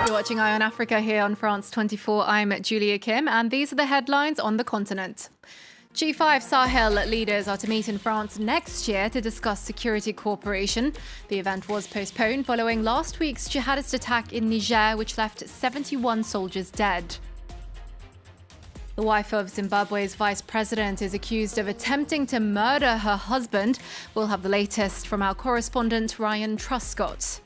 You're watching Eye on Africa here on France 24. I'm Julia Kim, and these are the headlines on the continent. G5 Sahel leaders are to meet in France next year to discuss security cooperation. The event was postponed following last week's jihadist attack in Niger, which left 71 soldiers dead. The wife of Zimbabwe's vice president is accused of attempting to murder her husband. We'll have the latest from our correspondent Ryan Truscott.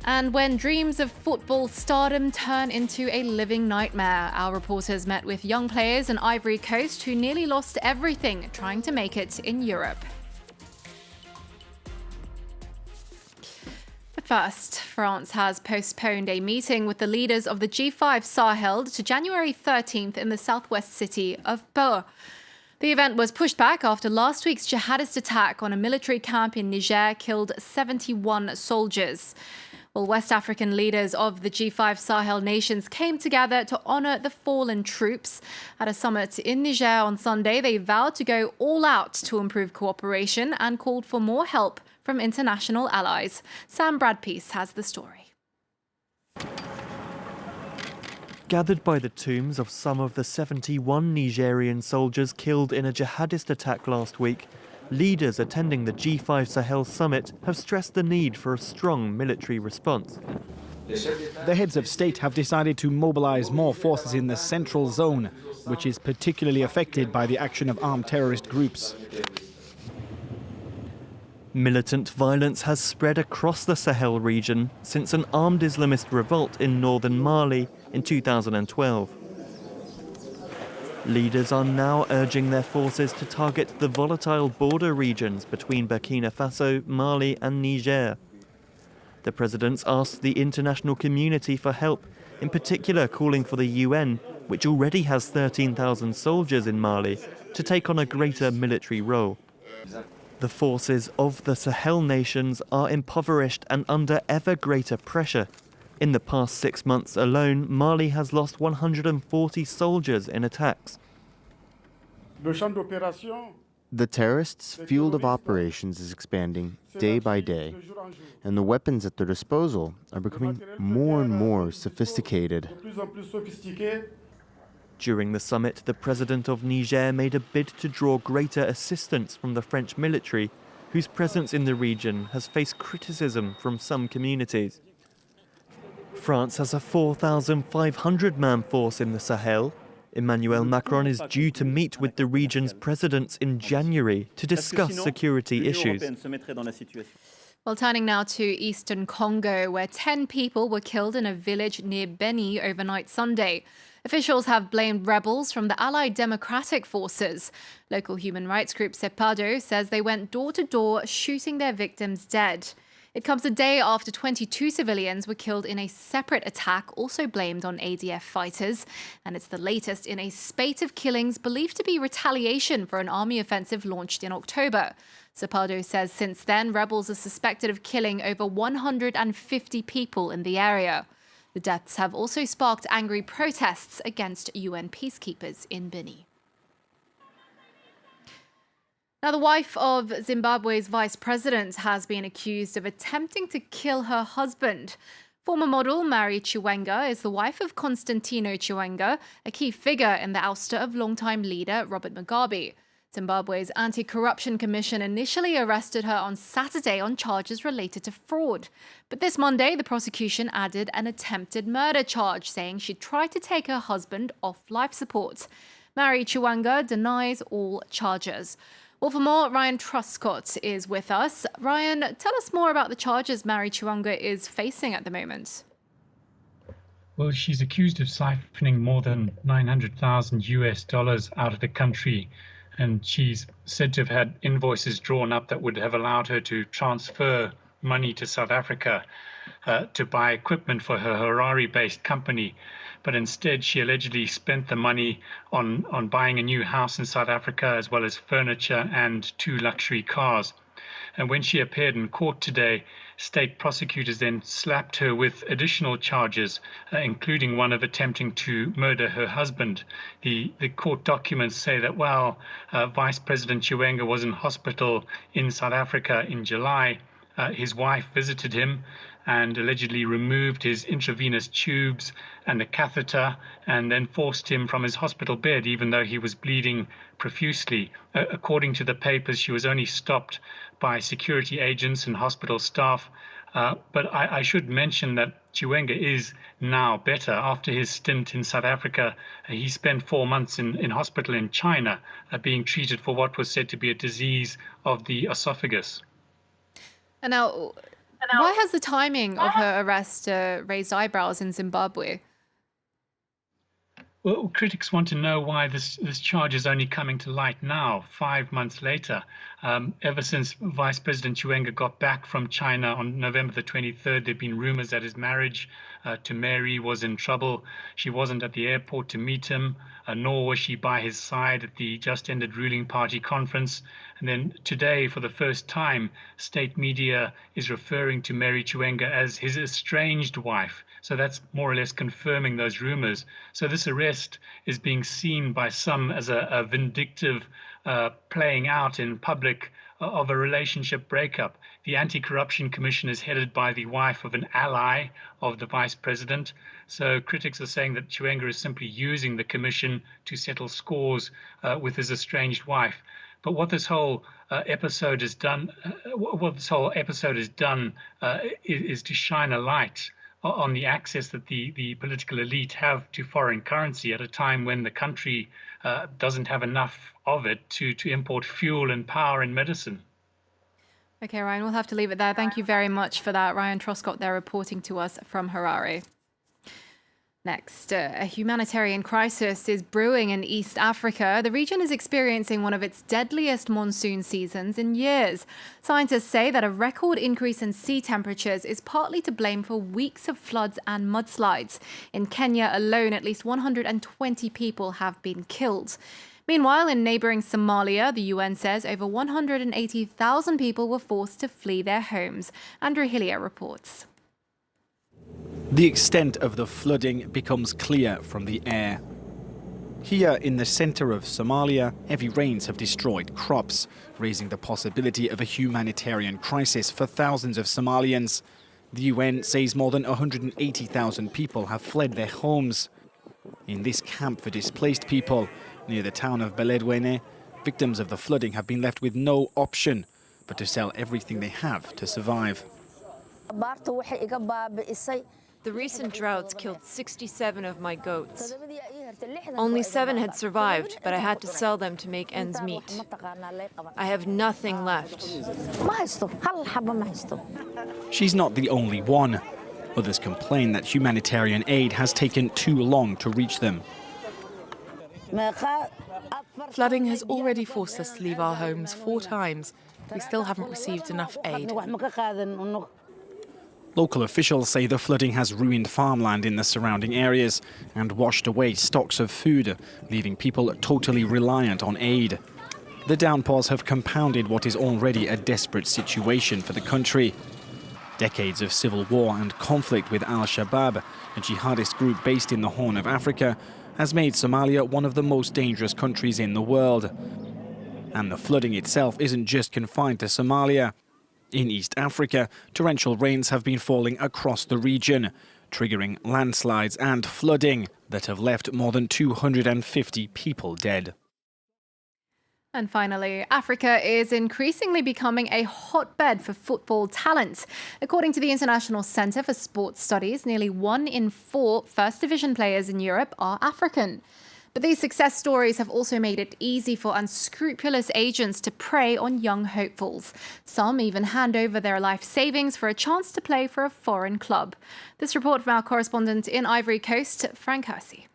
And when dreams of football stardom turn into a living nightmare, our reporters met with young players in Ivory Coast who nearly lost everything trying to make it in Europe. But first, France has postponed a meeting with the leaders of the G5 Sahel to January 13th in the southwest city of Pau. The event was pushed back after last week's jihadist attack on a military camp in Niger killed 71 soldiers. Well, West African leaders of the G5 Sahel nations came together to honor the fallen troops. At a summit in Niger on Sunday, they vowed to go all out to improve cooperation and called for more help from international allies. Sam Bradpeace has the story. Gathered by the tombs of some of the 71 Nigerian soldiers killed in a jihadist attack last week, leaders attending the G5 Sahel summit have stressed the need for a strong military response. The heads of state have decided to mobilize more forces in the central zone, which is particularly affected by the action of armed terrorist groups. Militant violence has spread across the Sahel region since an armed Islamist revolt in northern Mali in 2012. Leaders are now urging their forces to target the volatile border regions between Burkina Faso, Mali and Niger. The presidents asked the international community for help, in particular calling for the UN, which already has 13,000 soldiers in Mali, to take on a greater military role. The forces of the Sahel nations are impoverished and under ever greater pressure. In the past 6 months alone, Mali has lost 140 soldiers in attacks. The terrorists' field of operations is expanding day by day, and the weapons at their disposal are becoming more and more sophisticated. During the summit, the president of Niger made a bid to draw greater assistance from the French military, whose presence in the region has faced criticism from some communities. France has a 4,500-man force in the Sahel. Emmanuel Macron is due to meet with the region's presidents in January to discuss security issues. Well, turning now to eastern Congo, where 10 people were killed in a village near Beni overnight Sunday. Officials have blamed rebels from the Allied Democratic Forces. Local human rights group Sepado says they went door to door shooting their victims dead. It comes a day after 22 civilians were killed in a separate attack, also blamed on ADF fighters. And it's the latest in a spate of killings believed to be retaliation for an army offensive launched in October. Zapado says since then, rebels are suspected of killing over 150 people in the area. The deaths have also sparked angry protests against UN peacekeepers in Beni. Now, the wife of Zimbabwe's vice president has been accused of attempting to kill her husband. Former model Mary Chiwenga is the wife of Constantino Chiwenga, a key figure in the ouster of longtime leader Robert Mugabe. Zimbabwe's Anti-Corruption Commission initially arrested her on Saturday on charges related to fraud. But this Monday, the prosecution added an attempted murder charge, saying she tried to take her husband off life support. Mary Chiwenga denies all charges. Well, for more, Ryan Truscott is with us. Ryan, tell us more about the charges Mary Chiwenga is facing at the moment. Well, she's accused of siphoning more than $900,000 out of the country, and she's said to have had invoices drawn up that would have allowed her to transfer money to South Africa to buy equipment for her Harare-based company. But instead, she allegedly spent the money on buying a new house in South Africa, as well as furniture and 2 luxury cars. And when she appeared in court today, state prosecutors then slapped her with additional charges, including one of attempting to murder her husband. The court documents say that while Vice President Chiwenga was in hospital in South Africa in July, his wife visited him and allegedly removed his intravenous tubes and a catheter and then forced him from his hospital bed, even though he was bleeding profusely. According to the papers, she was only stopped by security agents and hospital staff. But I should mention that Chiwenga is now better. After his stint in South Africa, he spent 4 months in hospital in China being treated for what was said to be a disease of the esophagus. And now, why has the timing of her arrest raised eyebrows in Zimbabwe? Well, critics want to know why this charge is only coming to light now, 5 months later. Ever since Vice President Chiwenga got back from China on November the 23rd, there have been rumors that his marriage to Mary was in trouble. She wasn't at the airport to meet him, nor was she by his side at the just-ended ruling party conference. And then today, for the first time, state media is referring to Mary Chiwenga as his estranged wife. So that's more or less confirming those rumors. So this arrest is being seen by some as a vindictive playing out in public of a relationship breakup. The Anti-Corruption Commission is headed by the wife of an ally of the vice president. So critics are saying that Chiwenga is simply using the commission to settle scores with his estranged wife. But what this whole episode has done, is to shine a light on the access that the political elite have to foreign currency at a time when the country doesn't have enough of it to import fuel and power and medicine. Okay, Ryan, we'll have to leave it there. Thank you very much for that. Ryan Truscott there reporting to us from Harare. Next, a humanitarian crisis is brewing in East Africa. The region is experiencing one of its deadliest monsoon seasons in years. Scientists say that a record increase in sea temperatures is partly to blame for weeks of floods and mudslides. In Kenya alone, at least 120 people have been killed. Meanwhile, in neighboring Somalia, the UN says over 180,000 people were forced to flee their homes. Andrew Hillier reports. The extent of the flooding becomes clear from the air. Here in the center of Somalia, heavy rains have destroyed crops, raising the possibility of a humanitarian crisis for thousands of Somalians. The UN says more than 180,000 people have fled their homes. In this camp for displaced people, near the town of Beledweyne, victims of the flooding have been left with no option but to sell everything they have to survive. The recent droughts killed 67 of my goats. Only 7 had survived, but I had to sell them to make ends meet. I have nothing left. She's not the only one. Others complain that humanitarian aid has taken too long to reach them. Flooding has already forced us to leave our homes 4 times. We still haven't received enough aid. Local officials say the flooding has ruined farmland in the surrounding areas and washed away stocks of food, leaving people totally reliant on aid. The downpours have compounded what is already a desperate situation for the country. Decades of civil war and conflict with Al-Shabaab, a jihadist group based in the Horn of Africa, has made Somalia one of the most dangerous countries in the world. And the flooding itself isn't just confined to Somalia. In East Africa, torrential rains have been falling across the region, triggering landslides and flooding that have left more than 250 people dead. And finally, Africa is increasingly becoming a hotbed for football talent. According to the International Centre for Sports Studies, nearly 1 in 4 First Division players in Europe are African. But these success stories have also made it easy for unscrupulous agents to prey on young hopefuls. Some even hand over their life savings for a chance to play for a foreign club. This report from our correspondent in Ivory Coast, Frank Hersey.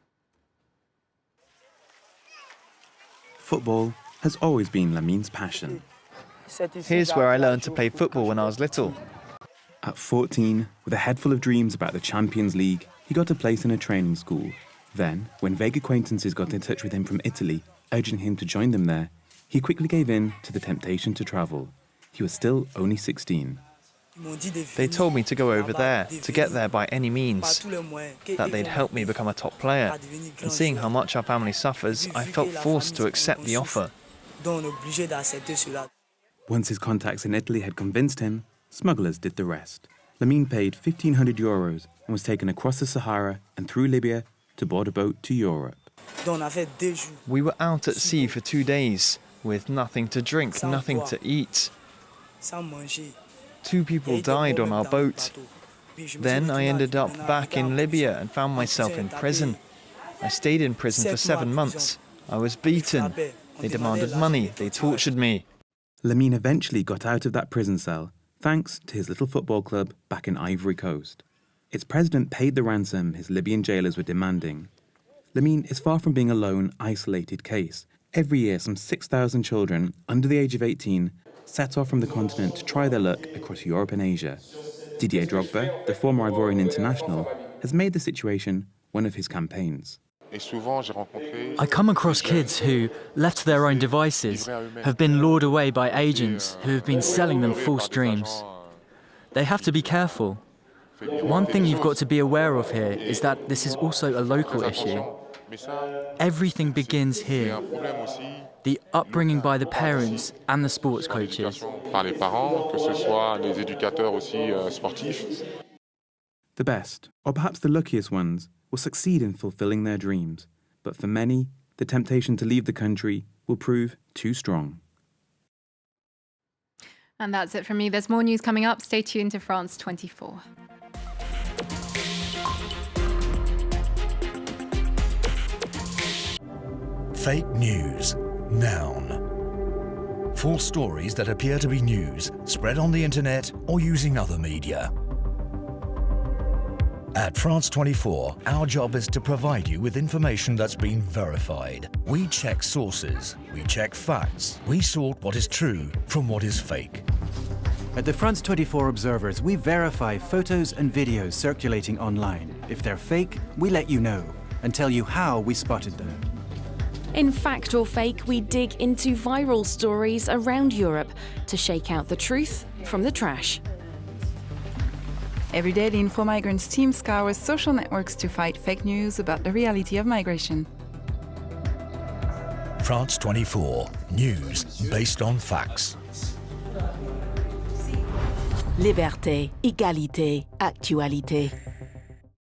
Football has always been Lamin's passion. Here's where I learned to play football when I was little. At 14, with a head full of dreams about the Champions League, he got a place in a training school. Then, when vague acquaintances got in touch with him from Italy, urging him to join them there, he quickly gave in to the temptation to travel. He was still only 16. They told me to go over there, to get there by any means, that they'd help me become a top player. And seeing how much our family suffers, I felt forced to accept the offer. Once his contacts in Italy had convinced him, Smugglers did the rest. Lamine paid €1,500 and was taken across the Sahara and through Libya to board a boat to Europe. We were out at sea for 2 days, with nothing to drink, nothing to eat. 2 people died on our boat. Then I ended up back in Libya and found myself in prison. I stayed in prison for 7 months. I was beaten. They demanded money. They tortured me. Lamine eventually got out of that prison cell, thanks to his little football club back in Ivory Coast. Its president paid the ransom his Libyan jailers were demanding. Lamine is far from being a lone, isolated case. Every year, some 6,000 children under the age of 18 set off from the continent to try their luck across Europe and Asia. Didier Drogba, the former Ivorian international, has made the situation one of his campaigns. I come across kids who, left to their own devices, have been lured away by agents who have been selling them false dreams. They have to be careful. One thing you've got to be aware of here is that this is also a local issue. Everything begins here. The upbringing by the parents and the sports coaches. The best, or perhaps the luckiest ones, will succeed in fulfilling their dreams. But for many, the temptation to leave the country will prove too strong. And that's it from me. There's more news coming up. Stay tuned to France 24. Fake news. Noun. False stories that appear to be news, spread on the internet or using other media. At France 24, our job is to provide you with information that's been verified. We check sources, we check facts, we sort what is true from what is fake. At the France 24 Observers, we verify photos and videos circulating online. If they're fake, we let you know and tell you how we spotted them. In Fact or Fake, we dig into viral stories around Europe to shake out the truth from the trash. Every day, the Info Migrants team scours social networks to fight fake news about the reality of migration. France 24, news based on facts. Liberté, égalité, actualité.